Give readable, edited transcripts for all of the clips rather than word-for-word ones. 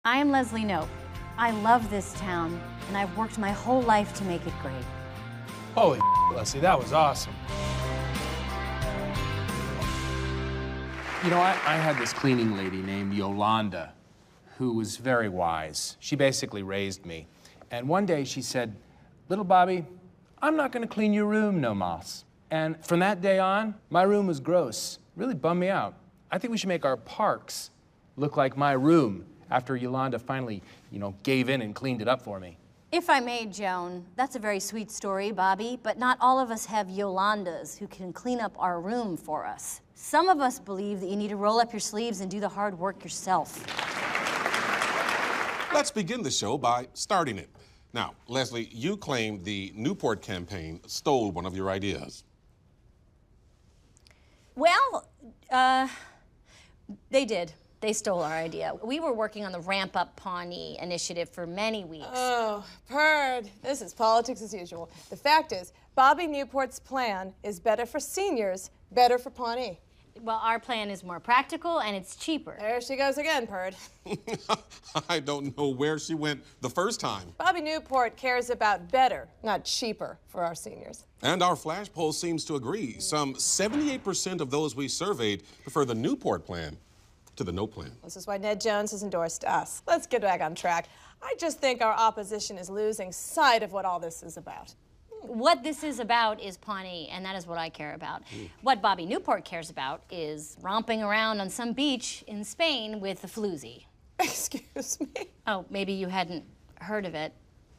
I am Leslie Knope. I love this town, and I've worked my whole life to make it great. Holy Leslie, that was awesome. You know, I had this cleaning lady named Yolanda who was very wise. She basically raised me. And one day she said, "Little Bobby, I'm not gonna clean your room no mas." And from that day on, my room was gross. Really bummed me out. I think we should make our parks look like my room after Yolanda finally, gave in and cleaned it up for me. If I may, Joan, that's a very sweet story, Bobby, but not all of us have Yolandas who can clean up our room for us. Some of us believe that you need to roll up your sleeves and do the hard work yourself. Let's begin the show by starting it. Now, Leslie, you claim the Newport campaign stole one of your ideas. Well, they did. They stole our idea. We were working on the Ramp Up Pawnee initiative for many weeks. Oh, Perd, this is politics as usual. The fact is, Bobby Newport's plan is better for seniors, better for Pawnee. Well, our plan is more practical and it's cheaper. There she goes again, Perd. I don't know where she went the first time. Bobby Newport cares about better, not cheaper, for our seniors. And our flash poll seems to agree. Some 78% of those we surveyed prefer the Newport plan to the Knope plan. This is why Ned Jones has endorsed us. Let's get back on track. I just think our opposition is losing sight of what all this is about. What this is about is Pawnee, and that is what I care about. What Bobby Newport cares about is romping around on some beach in Spain with a floozy. Excuse me? Oh, maybe you hadn't heard of it.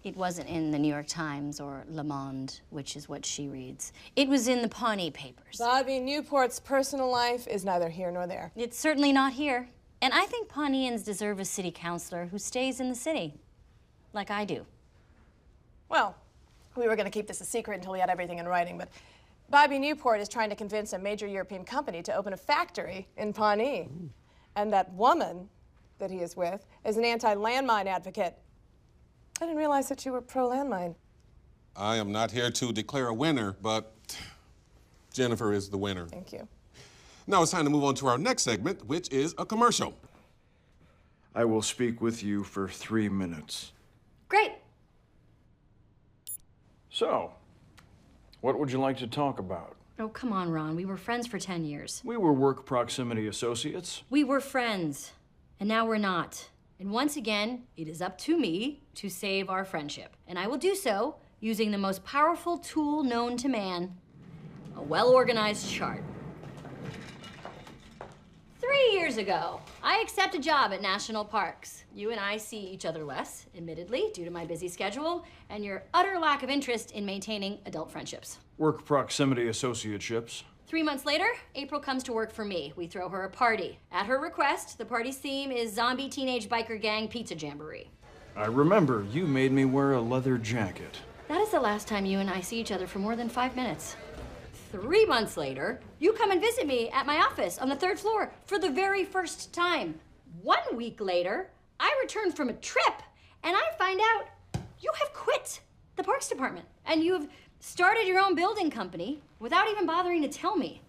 It wasn't in the New York Times or Le Monde, which is what she reads. It was in the Pawnee papers. Bobby Newport's personal life is neither here nor there. It's certainly not here. And I think Pawneeans deserve a city councilor who stays in the city, like I do. Well, we were going to keep this a secret until we had everything in writing, but Bobby Newport is trying to convince a major European company to open a factory in Pawnee. And that woman that he is with is an anti-landmine advocate. I didn't realize that you were pro-landmine. I am not here to declare a winner, but Jennifer is the winner. Thank you. Now it's time to move on to our next segment, which is a commercial. I will speak with you for 3 minutes. Great. So, what would you like to talk about? Oh, come on, Ron. We were friends for 10 years. We were work proximity associates. We were friends, and now we're not. And once again, it is up to me to save our friendship. And I will do so using the most powerful tool known to man, a well-organized chart. 3 years ago, I accept a job at National Parks. You and I see each other less, admittedly, due to my busy schedule and your utter lack of interest in maintaining adult friendships. Work proximity associateships. 3 months later, April comes to work for me. We throw her a party. At her request, the party's theme is Zombie Teenage Biker Gang Pizza Jamboree. I remember you made me wear a leather jacket. That is the last time you and I see each other for more than 5 minutes. 3 months later, you come and visit me at my office on the 3rd floor for the very first time. 1 week later, I return from a trip and I find out you have quit the Parks Department and you have started your own building company without even bothering to tell me.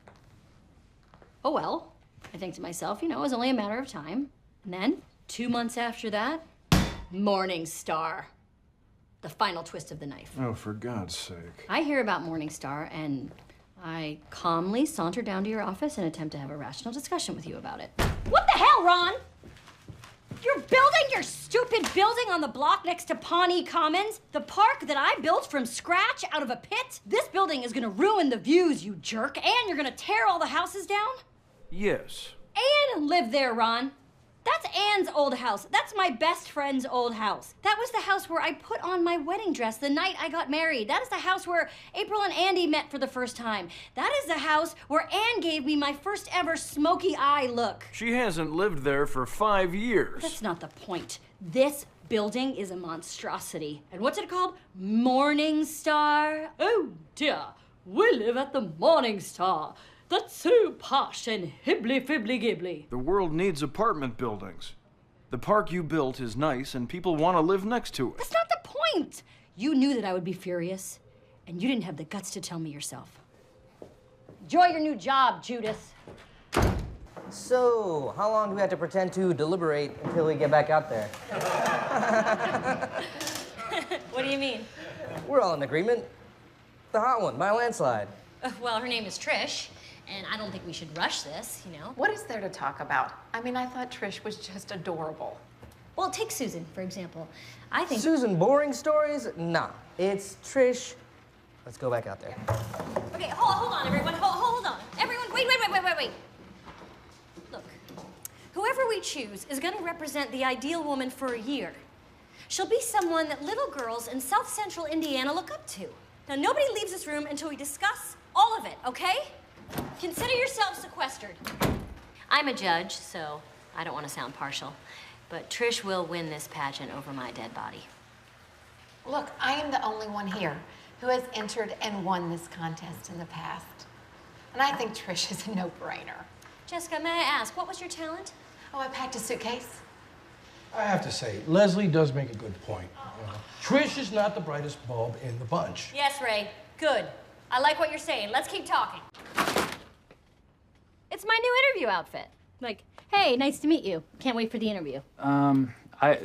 Oh well, I think to myself, it was only a matter of time. And then, 2 months after that, Morning Star. The final twist of the knife. Oh, for God's sake. I hear about Morning Star and I calmly saunter down to your office and attempt to have a rational discussion with you about it. What the hell, Ron? You're building your stupid building on the block next to Pawnee Commons? The park that I built from scratch out of a pit? This building is gonna ruin the views, you jerk, and you're gonna tear all the houses down? Yes. Anne lived there, Ron. That's Anne's old house. That's my best friend's old house. That was the house where I put on my wedding dress the night I got married. That is the house where April and Andy met for the first time. That is the house where Anne gave me my first ever smoky eye look. She hasn't lived there for 5 years. That's not the point. This building is a monstrosity. And what's it called? Morning Star? Oh dear, we live at the Morning Star. That's so posh and hibbly-fibbly-gibbly. The world needs apartment buildings. The park you built is nice and people want to live next to it. That's not the point. You knew that I would be furious, and you didn't have the guts to tell me yourself. Enjoy your new job, Judith. So, how long do we have to pretend to deliberate until we get back out there? What do you mean? We're all in agreement. The hot one, by a landslide. Well, her name is Trish, and I don't think we should rush this, you know? What is there to talk about? I mean, I thought Trish was just adorable. Well, take Susan, for example. I think... Susan, boring stories? Nah, it's Trish. Let's go back out there. Okay, hold on, everyone. Hold on. Everyone, wait. Look, whoever we choose is going to represent the ideal woman for a year. She'll be someone that little girls in South Central Indiana look up to. Now, nobody leaves this room until we discuss all of it, okay? Consider yourselves sequestered. I'm a judge, so I don't want to sound partial, but Trish will win this pageant over my dead body. Look, I am the only one here who has entered and won this contest in the past. And I think Trish is a no-brainer. Jessica, may I ask, what was your talent? Oh, I packed a suitcase. I have to say, Leslie does make a good point. Trish is not the brightest bulb in the bunch. Yes, Ray. Good. I like what you're saying. Let's keep talking. It's my new interview outfit. Like, hey, nice to meet you. Can't wait for the interview.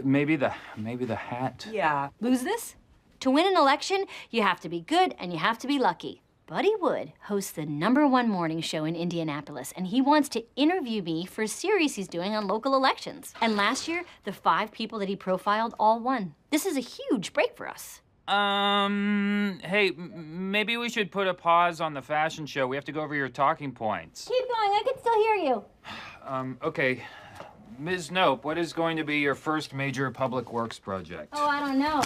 Maybe the hat. Yeah. Lose this? To win an election, you have to be good and you have to be lucky. Buddy Wood hosts the #1 morning show in Indianapolis, and he wants to interview me for a series he's doing on local elections. And last year, the 5 people that he profiled all won. This is a huge break for us. Hey, maybe we should put a pause on the fashion show. We have to go over your talking points. Keep going, I can still hear you. Okay. Ms. Knope, what is going to be your first major public works project? Oh, I don't know.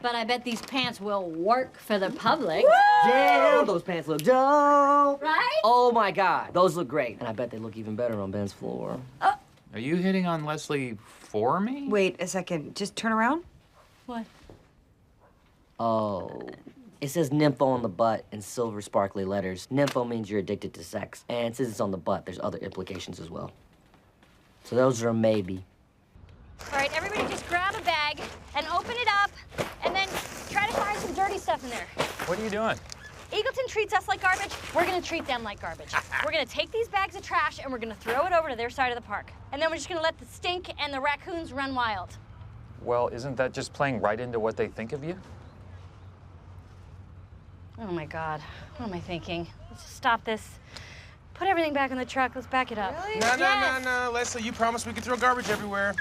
But I bet these pants will work for the public. Damn, those pants look dope. Right? Oh my God, those look great. And I bet they look even better on Ben's floor. Are you hitting on Leslie for me? Wait a second, just turn around. What? Oh. It says nympho on the butt in silver sparkly letters. Nympho means you're addicted to sex. And since it's on the butt, there's other implications as well. So those are a maybe. All right, everybody just grab a bag and open it up, and then try to find some dirty stuff in there. What are you doing? Eagleton treats us like garbage, we're gonna treat them like garbage. We're gonna take these bags of trash and we're gonna throw it over to their side of the park. And then we're just gonna let the stink and the raccoons run wild. Well, isn't that just playing right into what they think of you? Oh my God, what am I thinking? Let's just stop this. Put everything back in the truck, let's back it up. Really? No, Leslie, you promised we could throw garbage everywhere.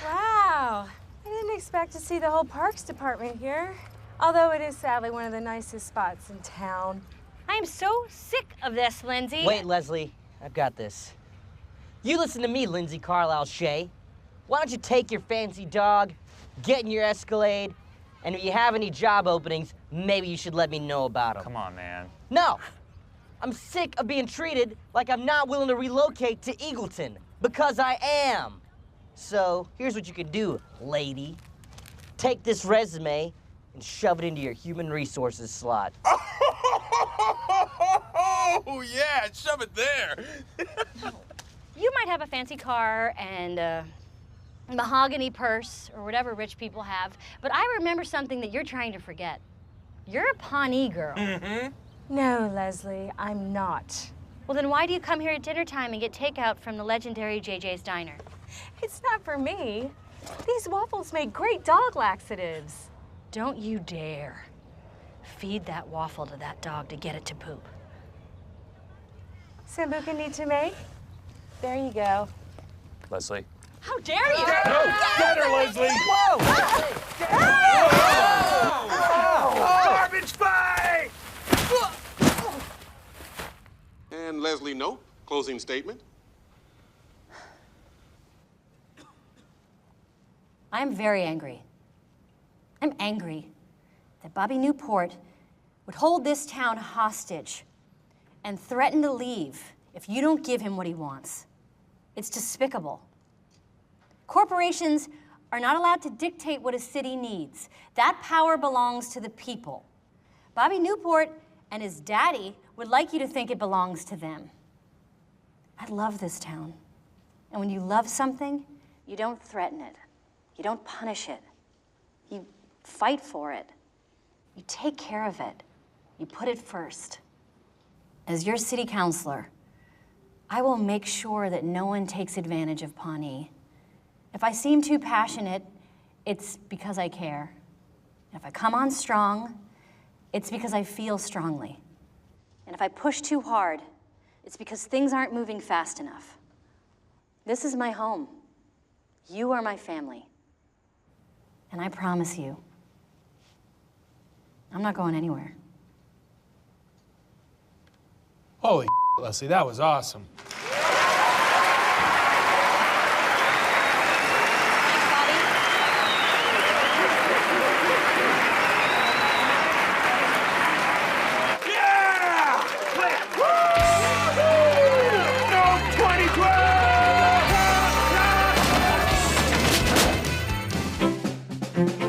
Wow. I didn't expect to see the whole parks department here. Although it is sadly one of the nicest spots in town. I am so sick of this, Lindsay. Wait, Leslie, I've got this. You listen to me, Lindsay Carlisle Shea. Why don't you take your fancy dog, get in your Escalade, and if you have any job openings, maybe you should let me know about them. Come on, man. No! I'm sick of being treated like I'm not willing to relocate to Eagleton, because I am. So, here's what you can do, lady. Take this resume and shove it into your human resources slot. Oh, yeah, shove it there. You might have a fancy car and a mahogany purse or whatever rich people have, but I remember something that you're trying to forget. You're a Pawnee girl. Mm-hmm. No, Leslie, I'm not. Well, then why do you come here at dinner time and get takeout from the legendary JJ's Diner? It's not for me. These waffles make great dog laxatives. Don't you dare feed that waffle to that dog to get it to poop. Sambuca need to make? There you go. Leslie. How dare you! No, get her, Leslie. Whoa! Garbage fight! And Leslie Knope, closing statement. I'm very angry. I'm angry that Bobby Newport would hold this town hostage and threaten to leave if you don't give him what he wants. It's despicable. Corporations are not allowed to dictate what a city needs. That power belongs to the people. Bobby Newport and his daddy would like you to think it belongs to them. I love this town. And when you love something, you don't threaten it. You don't punish it. You fight for it. You take care of it. You put it first. As your city councilor, I will make sure that no one takes advantage of Pawnee. If I seem too passionate, it's because I care. If I come on strong, it's because I feel strongly. And if I push too hard, it's because things aren't moving fast enough. This is my home. You are my family. And I promise you, I'm not going anywhere. Holy Leslie, that was awesome. No 2012!